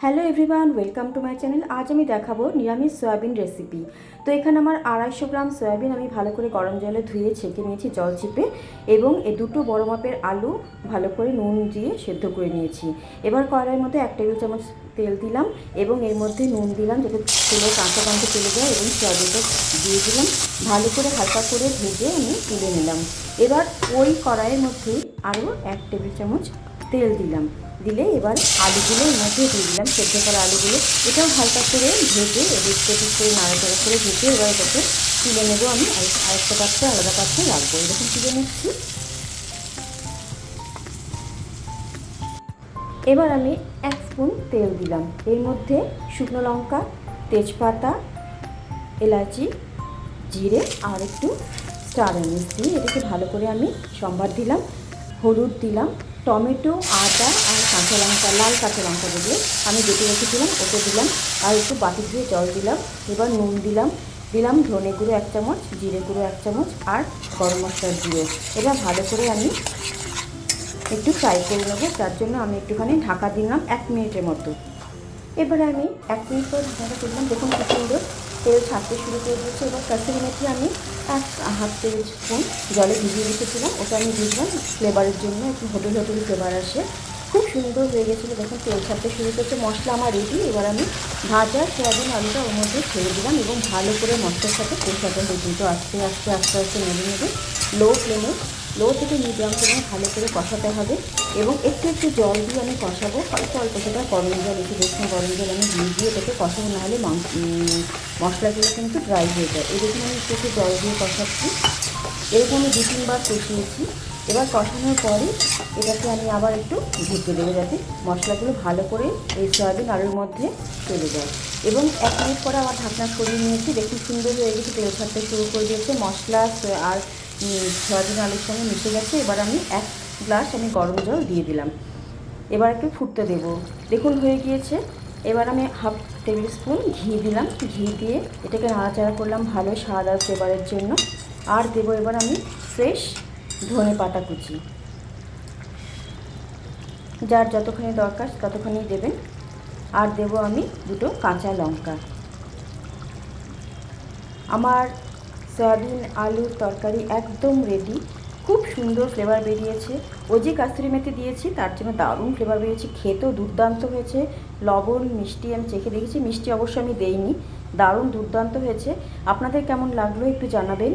Hello everyone, welcome to my channel. আজ আমি দেখাবো নিরামিষ সয়াবিন রেসিপি। তো এখানে আমার 250 গ্রাম সয়াবিন আমি ভালো করে গরম জলে ধুয়ে ছেঁকে নিয়েছি জল চিপে, এবং এই দুটো বড় মাপের আলু ভালো করে নুন দিয়ে সেদ্ধ করে নিয়েছি। এবার কড়াইয়ের মধ্যে 1 টেবিল চামচ তেল দিলাম এবং এর মধ্যে নুন দিলাম যাতে তেলের কাঁচা গন্ধ চলে যায়, এবং সয়াবিনটা দিয়ে দিলাম। ভালো করে হালকা করে ভেজে আমি তুলে নিলাম। এবার ওই কড়াইয়ের মধ্যেই আরও 1 টেবিল চামচ তেল দিলাম। দিলে এবার আলুগুলো এর মধ্যে দিয়ে দিলাম, সেদ্ধ করা আলুগুলো। এটাও হালকা করে ভেজে এদিক সেদিক করে নাড়াচাড়া করে ভেজে এবার এটাকে তুলে নেবো। আমি আরেকটা পাত্রে, আলাদা পাত্রে রাখবো। এরকম তুলে নিচ্ছি। এবার আমি 1 স্পুন তেল দিলাম। এর মধ্যে শুকনো লঙ্কা, তেজপাতা, এলাচি, জিরে আর একটু স্টার এনিস দিয়ে এটাকে ভালো করে আমি সম্বার দিলাম। হলুদ দিলাম, টমেটো, আদা আর কাঁচা লঙ্কা, লাল কাঁচা লঙ্কা যেগুলো আমি বেটে রেখেছিলাম ওটা দিলাম, আর একটু বাটি দিয়ে জল দিলাম। এবার নুন দিলাম ধনে গুঁড়ো 1 চামচ, জিরে গুঁড়ো 1 চামচ আর গরম মশলার গুঁড়ো। এবার ভালো করে আমি একটু ফ্রাই করে নেবো, তার জন্য আমি একটুখানি ঢাকা দিলাম 1 মিনিটের মতো। এবারে আমি 1 মিনিট পর ঢাকা করলাম। দেখুন কি সুন্দর তেল ছাড়তে শুরু করে দিয়েছে। এবার কাসুরি মেথি আমি 1/2 টেবিল স্পুন জলে ভিজিয়ে রেখেছিলাম, ওটা আমি দিলাম ফ্লেভারের জন্য, একটু হোটেল ফ্লেভার আসে। খুব সুন্দর হয়ে গেছিলো। দেখুন তেল ছাড়তে শুরু করেছে। মশলা আমার রেডি। এবার আমি ভাজা সয়াবিন আলুটা ওর মধ্যে ছেড়ে দিলাম এবং ভালো করে মশলার সাথে কষাতে হবে। দুটো আস্তে আস্তে নেড়ে লো থেকে মিডিয়াম ফ্লেমে ভালো করে কষাতে হবে, এবং একটু জল দিয়ে আমি কষাবো। অল্প সেটা গরম জল, একটু বেশি গরম জল আমি দিয়ে এটাকে কষাবো, নাহলে মশলাগুলো কিন্তু ড্রাই হয়ে যায়। এই দেখুন আমি একটু জল দিয়ে কষাচ্ছি। এরকম আমি 2-3 বার কষিয়েছি। এবার কষানোর পরে এটাকে আমি আবার একটু ঢেকে দেবো, যাতে মশলাগুলো ভালো করে এই সয়াবিন আলুর মধ্যে চলে যায়। এবং 1 মিনিট পরে আবার ঢাকনা সরিয়ে নিয়েছি। দেখুন সুন্দর হয়ে গেছে, তেল ছাড়তে শুরু করে দিয়েছে, মশলা আর সয়াবিন আলুর সঙ্গে মিশে গেছে। এবার আমি 1 গ্লাস গরম জল দিয়ে দিলাম। এবার একটু ফুটতে দেবো। দেখুন হয়ে গিয়েছে। এবার আমি 1/2 টেবিল স্পুন ঘি দিলাম। ঘি দিয়ে এটাকে নাড়াচাড়া করলাম ভালো স্বাদ আর ফ্লেভারের জন্য। আর দেবো এবার আমি ফ্রেশ ধনে পাতা কুচি, যার যতখানি দরকার ততখানি দেবেন। আর দেবো আমি 2টো কাঁচা লঙ্কা। আমার সয়াবিন আলুর তরকারি একদম রেডি। খুব সুন্দর ফ্লেভার বেরিয়েছে। ওই যে কাস্তুরি মেথি দিয়েছি তার জন্য দারুণ ফ্লেভার বেরিয়েছে, খেতেও দুর্দান্ত হয়েছে। লবণ মিষ্টি আমি চেখে দেখেছি, মিষ্টি অবশ্য আমি দেইনি। দারুণ দুর্দান্ত হয়েছে। আপনাদের কেমন লাগলো একটু জানাবেন।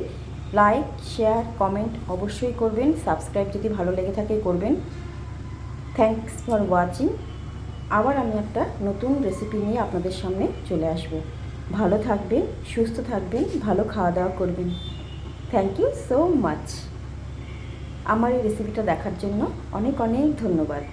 লাইক, শেয়ার, কমেন্ট অবশ্যই করবেন। সাবস্ক্রাইব যদি ভালো লেগে থাকে করবেন। Thanks for watching. আবার আমি একটা নতুন রেসিপি নিয়ে আপনাদের সামনে চলে আসব। ভালো থাকবেন, সুস্থ থাকবেন, ভালো খাওয়া দাওয়া করবেন। Thank you so much. আমার এই রেসিপিটা দেখার জন্য অনেক ধন্যবাদ।